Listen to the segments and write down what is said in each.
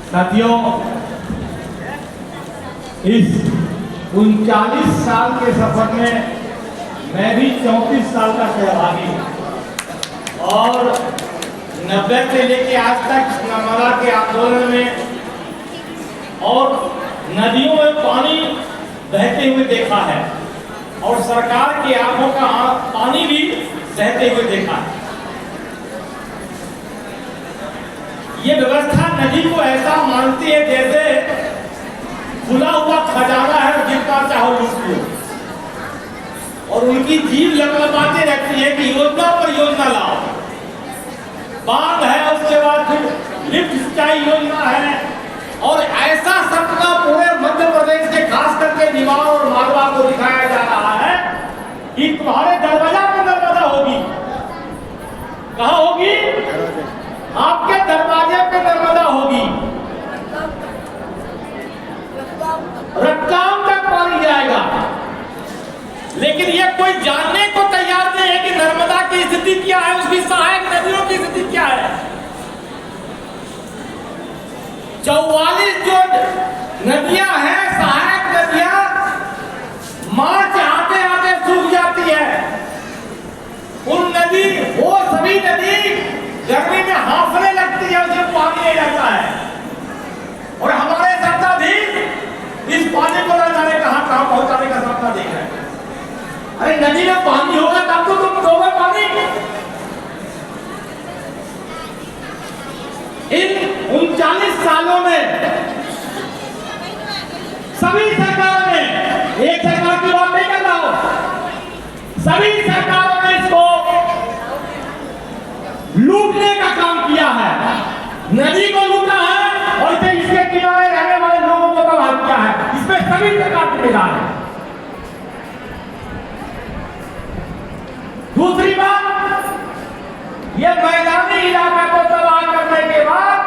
साथियों, इस 39 साल के सफर में मैं भी 34 साल का सहभागी हूं और 90 से लेके आज तक नर्मदा के आंदोलन में और नदियों में पानी बहते हुए देखा है और सरकार की आंखों का पानी भी बहते हुए देखा है। ये व्यवस्था नदी को ऐसा मानती है जैसे खुला हुआ खजाना है, जितना चाहो उसको, और उनकी जीभ लपलपाते रहती है कि योजना पर योजना लाओ। बांध है, उसके बाद फिर लिफ्ट सिंचाई योजना है, और ऐसा सपना पूरे मध्य प्रदेश के खास करके निवाड़ और मालवा को दिखाया जा रहा है कि तुम्हारे दरवाजा पर नर्मदा होगी। कहाँ होगी? आपके दरवाजे पे नर्मदा होगी। रतलाम तक पानी जाएगा, लेकिन ये कोई जानने को तैयार नहीं है कि नर्मदा की स्थिति क्या है, उसकी सहायक नदियों की स्थिति क्या है। 44 जो नदियां हैं, सहायक नदियां, मार्च आते आते सूख जाती है। उन नदी, वो सभी नदी गर्मी में हांफने लगती है, उसमें पानी नहीं रहता है, और हमारे सत्ताधीश इस पानी को न जाने कहां पहुंचाने का सपना देख रहे हैं। अरे नदी में पानी होगा तब तो तुम दोगे पानी। इन 39 सालों में सभी सरकारों ने, एक सरकार की बात नहीं कर रहा हूं, सभी सरकारों ने इसको लूटने का काम किया है। नदी को लूटा है और इसे इसके किनारे रहने वाले लोगों को तबाह किया है। इसमें सभी सरकार जिम्मेदार है। दूसरी बात, ये मैदानी इलाका को तबाह करने के बाद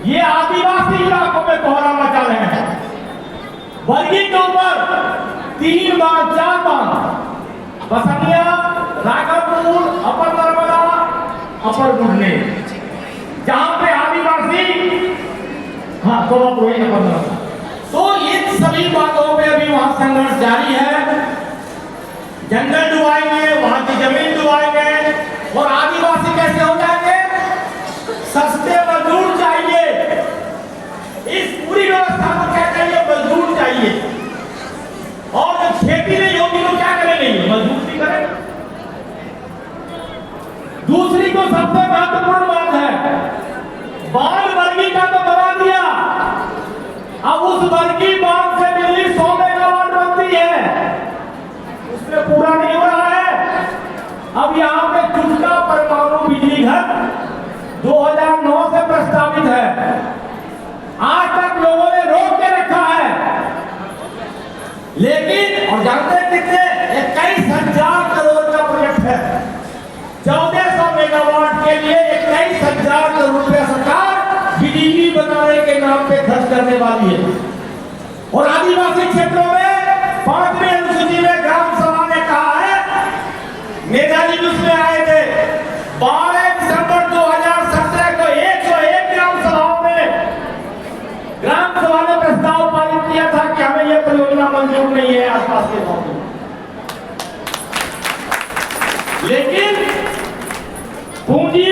ये आदिवासी इलाकों में कोहरा मचा रहे हैं। वर्गी के ऊपर 3 बार 4 बार बसनिया, राघवपुर, अपर नर्मदा, अपर गुडने, जहां पे आदिवासी, हाँ तो इन सभी बातों पे अभी वहां संघर्ष जारी है। जंगल डुबाएंगे, वहां की जमीन डुबाएंगे, और आदिवासी कैसे हो जाएंगे? सस्ते मजदूर चाहिए। इस पूरी व्यवस्था को क्या चाहिए? मजदूर चाहिए। और जब खेती नहीं होगी तो क्या करेंगे? मजदूर भी करेंगे। दूसरी को सबसे महत्वपूर्ण बात है, बांध वर्गी का तो बना दिया, अब उस वर्गी बांध से बिजली 100 मेगावाट बनती है, उसमें पूरा नहीं हो रहा है। अब यहाँ पे चुटका परमाणु बिजली घर 2009 से प्रस्तावित है, आज तक लोगों ने रोक के रखा है। लेकिन और जानते हैं कितने? 21,000 करोड़ का प्रोजेक्ट है। 1400 मेगावाट के लिए 21,000 करोड़ रुपया सरकार बिजली बनाने के नाम पे खर्च करने वाली है। और आदिवासी क्षेत्रों में 5वीं अनुसूची में ग्राम सभा ने कहा है, नेताजी उसमें आए थे, 12 दिसंबर 2017 को 101 ग्राम सभाओं में ग्राम सभा ने प्रस्ताव पारित किया था कि हमें यह परियोजना मंजूर नहीं है आसपास के गांव में। लेकिन पूंजी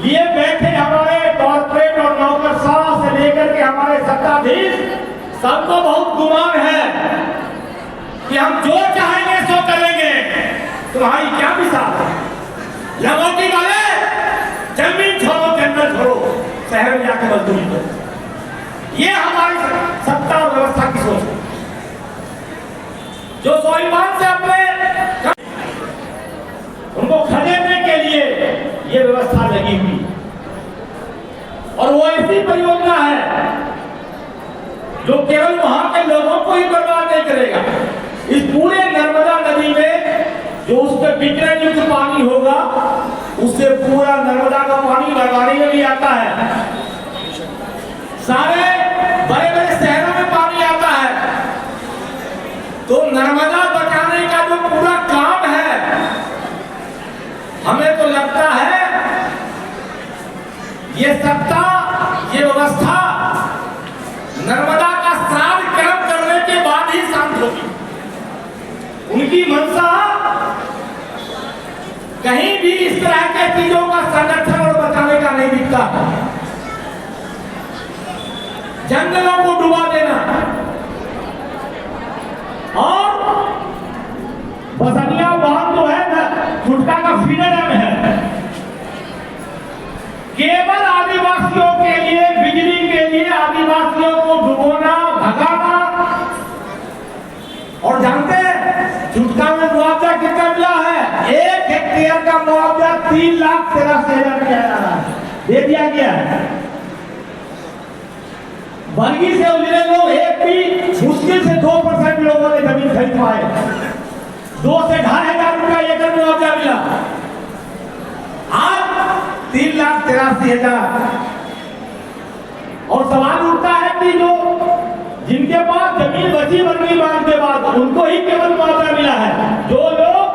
लिए बैठे हमारे कॉर्पोरेट और नौकरशाह से लेकर के हमारे सत्ताधीश, सबको बहुत गुमान है कि हम जो चाहेंगे सो करेंगे। तुम्हारी क्या मिसाल है? लंगोटी वाले जमीन छोड़ो, जंगल छोड़ो, शहर में जाकर मजदूरी करो। ये हमारी सत्ता और व्यवस्था की सोच है, जो स्वाभिमान से अपने उनको खदेड़ने के लिए ये व्यवस्था लगी हुई, और वो ऐसी परियोजना है जो केवल वहां के लोगों को ही बर्बाद नहीं करेगा। इस पूरे नर्मदा नदी में जो उसके बिखरे युक्त पानी होगा, उससे पूरा नर्मदा का पानी बरवानी में भी आता है, सारे बड़े बड़े शहरों में पानी आता है। तो नर्मदा बचाने का जो पूरा काम है, हमें तो लगता है ये सत्ता, ये व्यवस्था नर्मदा का श्राद्ध कर्म करने के बाद ही शांत होगी। उनकी मंशा कहीं भी इस तरह के चीजों का संरक्षण और बचाने का नहीं दिखता। जंगलों को डुबा देना और बसनिया बांध जो है ना, छुटका का फीडर है, केवल आदिवासियों के लिए, बिजली के लिए आदिवासियों को डुबोना, भगाना। और जानते हैं छुटका में मुआवजा कितना मिला है? 1 हेक्टेयर का मुआवजा 3,83,000 दिया जा रहा है, दे दिया गया है। बरगी से उजरे लोग एक भी मुश्किल से 2% लोगों ने जमीन खरीद पाए। 2 से 2,500 रुपया एकड़ मुआवजा मिला। आज 3,83,000। और सवाल उठता है कि जो जिनके पास जमीन बची बरगी बांध के बाद उनको ही केवल मुआवजा मिला है। जो लोग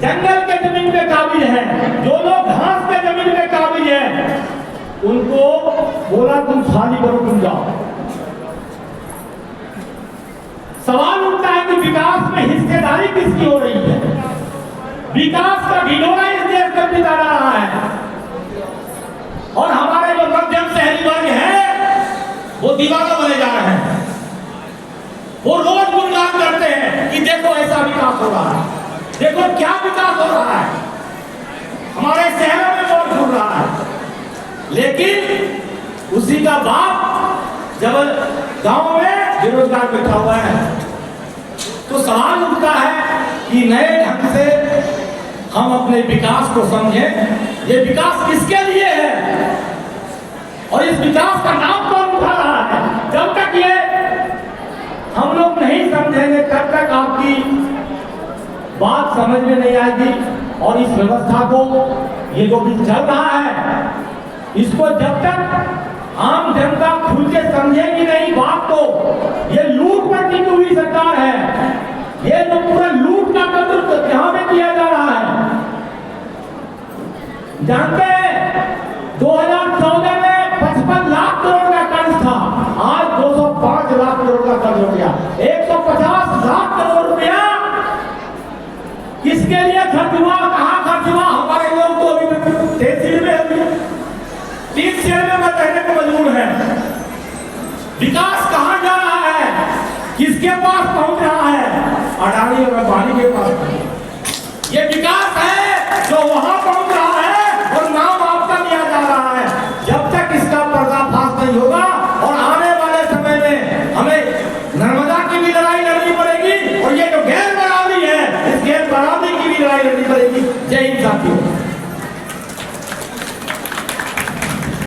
जंगल के जमीन पे काबिज हैं, जो लोग घास के जमीन पे काबिज हैं, उनको बोला तुम खाली करो, तुम जाओ। सवाल उठता है कि विकास में हिस्सेदारी किसकी हो रही है? विकास का ढिढोरा इस देश में पिता रहा है। और हमारे जो मध्यम शहरी वर्ग है वो दीवाना बने जा रहे हैं। वो रोज गुणगान करते हैं कि देखो ऐसा विकास हो रहा है, देखो क्या विकास हो रहा है, हमारे शहरों में बहुत घूम रहा है। लेकिन उसी का बाप जब गांव में बेरोजगार बैठा हुआ है, तो सवाल उठता है कि नए ढंग से हम अपने विकास को समझें। ये विकास किसके लिए है और इस विकास का नाम कौन उठा रहा है? जब तक ये हम लोग नहीं समझेंगे तब तक आपकी बात समझ में नहीं आएगी। और इस व्यवस्था को, ये जो भी चल रहा है, इसको जब तक आम जनता खुल के समझेगी नहीं बात को, ये लूट पर टिकी हुई सरकार है। ये जो पूरा लूट का कदर यहाँ पे किया जा रहा है। जानते हैं 2014 में 55 लाख करोड़ का कर्ज था, आज 205 लाख करोड़ का कर्ज हो गया। 150 लाख करोड़ रुपया किसके लिए खर्च हुआ, कहाँ खर्च हुआ? हमारे लोग तो अभी तहसील में अभी 3 शहर में रहने को मजबूर है। विकास कहाँ जा रहा है, किसके पास पहुंच रहा है? अडानी और अंबानी के पास। ये विकास है जो वहां पहुंच रहा है।